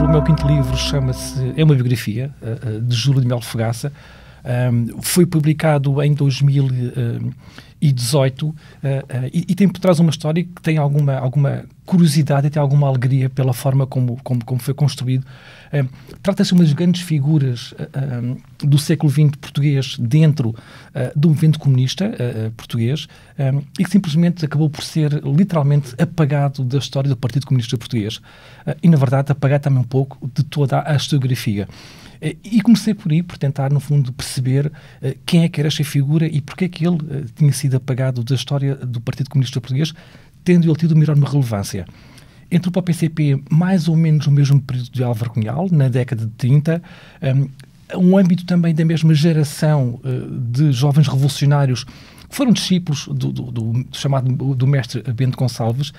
o meu quinto livro é uma biografia de Júlio de Melo Fogaça. Foi publicado em 2018 e tem por trás uma história que tem alguma curiosidade e tem alguma alegria pela forma como foi construído. Trata-se de umas grandes figuras do século XX português dentro do movimento comunista português e que simplesmente acabou por ser literalmente apagado da história do Partido Comunista Português e, na verdade, apagado também um pouco de toda a historiografia. E comecei por aí, por tentar, no fundo, perceber quem é que era esta figura e porque é que ele tinha sido apagado da história do Partido Comunista Português, tendo ele tido uma enorme relevância. Entrou para o PCP mais ou menos no mesmo período de Álvaro Cunhal, na década de 30, um âmbito também da mesma geração de jovens revolucionários que foram discípulos do mestre Bento Gonçalves,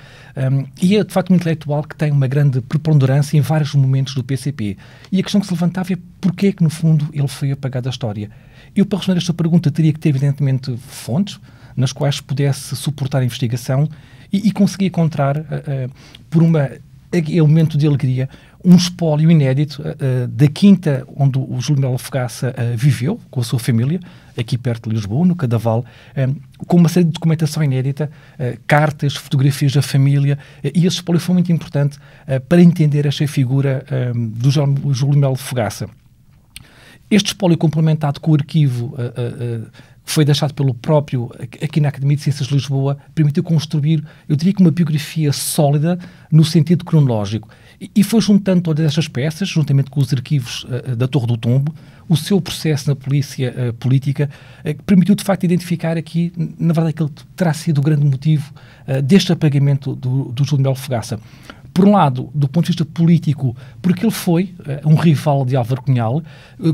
e é de facto um intelectual que tem uma grande preponderância em vários momentos do PCP. E a questão que se levantava é porque é que, no fundo, ele foi apagado da história. Eu, para responder a esta pergunta, teria que ter, evidentemente, fontes nas quais pudesse suportar a investigação e consegui encontrar, por um elemento de alegria, um espólio inédito da quinta onde o Júlio de Melo Fogaça viveu, com a sua família, aqui perto de Lisboa, no Cadaval, com uma série de documentação inédita, cartas, fotografias da família, e esse espólio foi muito importante para entender esta figura do Júlio de Melo Fogaça. Este espólio, complementado com o arquivo que foi deixado pelo próprio, aqui na Academia de Ciências de Lisboa, permitiu construir, eu diria que uma biografia sólida no sentido cronológico. E foi juntando todas estas peças, juntamente com os arquivos da Torre do Tombo, o seu processo na polícia política, que permitiu, de facto, identificar aqui, na verdade, aquele que terá sido o grande motivo deste apagamento do Júlio de Melo Fogaça. Por um lado, do ponto de vista político, porque ele foi um rival de Álvaro Cunhal.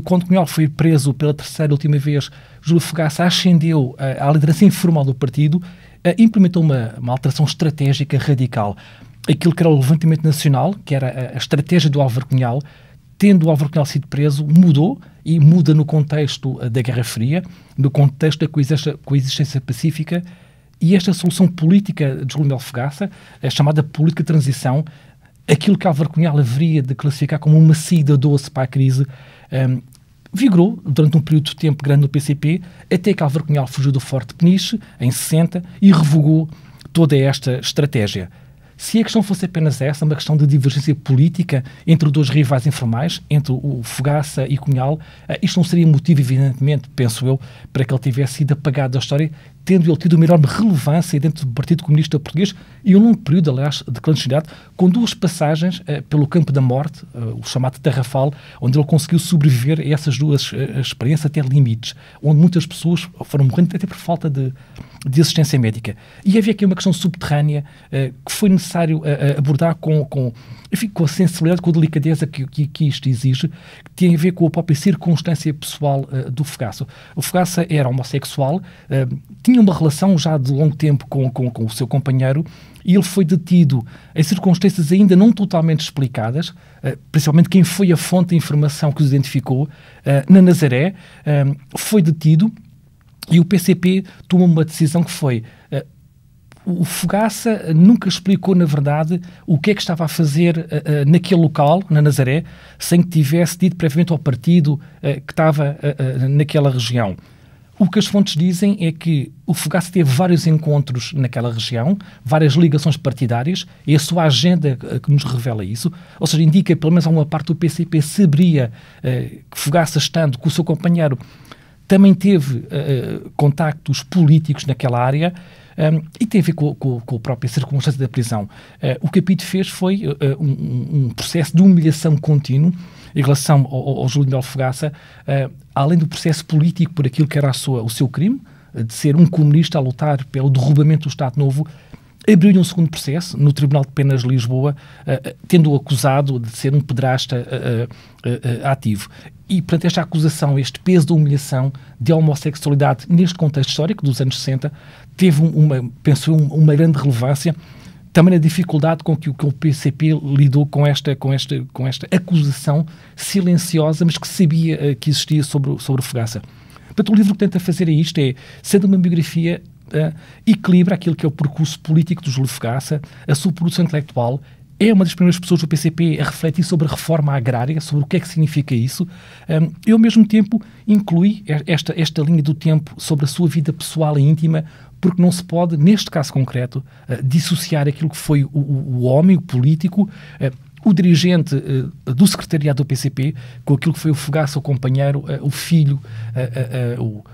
Quando Cunhal foi preso pela terceira e última vez, Júlio Fogaça ascendeu à liderança informal do partido, implementou uma alteração estratégica radical. Aquilo que era o levantamento nacional, que era a estratégia do Álvaro Cunhal, tendo o Álvaro Cunhal sido preso, mudou, e muda no contexto da Guerra Fria, no contexto da coexistência pacífica. E esta solução política de Júlio de Melo Fogaça, a chamada política de transição, aquilo que Álvaro Cunhal haveria de classificar como uma saída doce para a crise, vigorou durante um período de tempo grande no PCP, até que Álvaro Cunhal fugiu do Forte Peniche, em 60, e revogou toda esta estratégia. Se a questão fosse apenas essa, uma questão de divergência política entre os dois rivais informais, entre o Fogaça e Cunhal, isto não seria motivo, evidentemente, penso eu, para que ele tivesse sido apagado da história, tendo ele tido uma enorme relevância dentro do Partido Comunista Português e um longo período, aliás, de clandestinidade, com duas passagens pelo campo da morte, o chamado Tarrafal, onde ele conseguiu sobreviver a essas duas experiências até limites, onde muitas pessoas foram morrendo até por falta de assistência médica. E havia aqui uma questão subterrânea que foi necessário abordar com a sensibilidade, com a delicadeza que isto exige, que tem a ver com a própria circunstância pessoal do Fogaça. O Fogaça era homossexual, tinha uma relação já de longo tempo com o seu companheiro, e ele foi detido em circunstâncias ainda não totalmente explicadas, principalmente quem foi a fonte de informação que os identificou, na Nazaré, foi detido, e o PCP tomou uma decisão que foi... O Fogaça nunca explicou, na verdade, o que é que estava a fazer naquele local, na Nazaré, sem que tivesse dito previamente ao partido que estava naquela região. O que as fontes dizem é que o Fogaça teve vários encontros naquela região, várias ligações partidárias, e a sua agenda que nos revela isso, ou seja, indica, pelo menos alguma parte do PCP, saberia que Fogaça, estando com o seu companheiro, também teve contactos políticos naquela área, e tem a ver com a própria circunstância da prisão. O que a PIDE fez foi um processo de humilhação contínuo em relação ao Júlio de Melo Fogaça, além do processo político por aquilo que era o seu crime, de ser um comunista a lutar pelo derrubamento do Estado Novo. Abriu-lhe um segundo processo no Tribunal de Penas de Lisboa, tendo-o acusado de ser um pederasta ativo. E, portanto, esta acusação, este peso da humilhação de homossexualidade neste contexto histórico dos anos 60, teve penso eu, uma grande relevância, também na dificuldade com que o PCP lidou com esta acusação silenciosa, mas que sabia que existia sobre o Fogaça. Portanto, o livro que tenta fazer isto sendo uma biografia, equilibra aquilo que é o percurso político do Júlio Fogaça, a sua produção intelectual é uma das primeiras pessoas do PCP a refletir sobre a reforma agrária, sobre o que é que significa isso. E, ao mesmo tempo, inclui esta linha do tempo sobre a sua vida pessoal e íntima, porque não se pode, neste caso concreto, dissociar aquilo que foi o homem, o político, o dirigente do secretariado do PCP, com aquilo que foi o fogaço, o companheiro, o filho,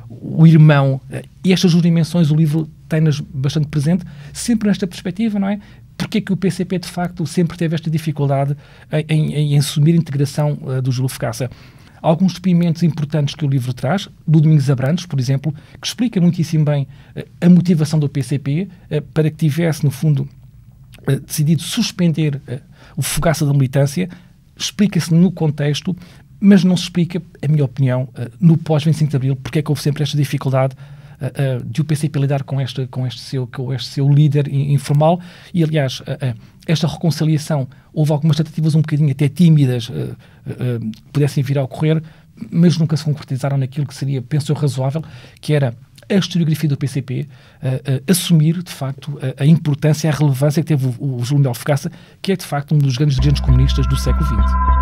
o irmão. E estas duas dimensões o livro tem-nas bastante presente, sempre nesta perspectiva, não é? Porque é que o PCP, de facto, sempre teve esta dificuldade em assumir a integração do Júlio Fogaça? Alguns depoimentos importantes que o livro traz, do Domingos Abrantes, por exemplo, que explica muitíssimo bem a motivação do PCP para que tivesse, no fundo, decidido suspender o Fogaça da militância. Explica-se no contexto, mas não se explica, a minha opinião, no pós-25 de Abril, porque é que houve sempre esta dificuldade de o PCP lidar com este seu líder informal. E, aliás, esta reconciliação, houve algumas tentativas um bocadinho até tímidas que pudessem vir a ocorrer, mas nunca se concretizaram naquilo que seria, penso eu, razoável, que era a historiografia do PCP assumir, de facto, a importância e a relevância que teve o Júlio Melo Fogaça, que é, de facto, um dos grandes dirigentes comunistas do século XX.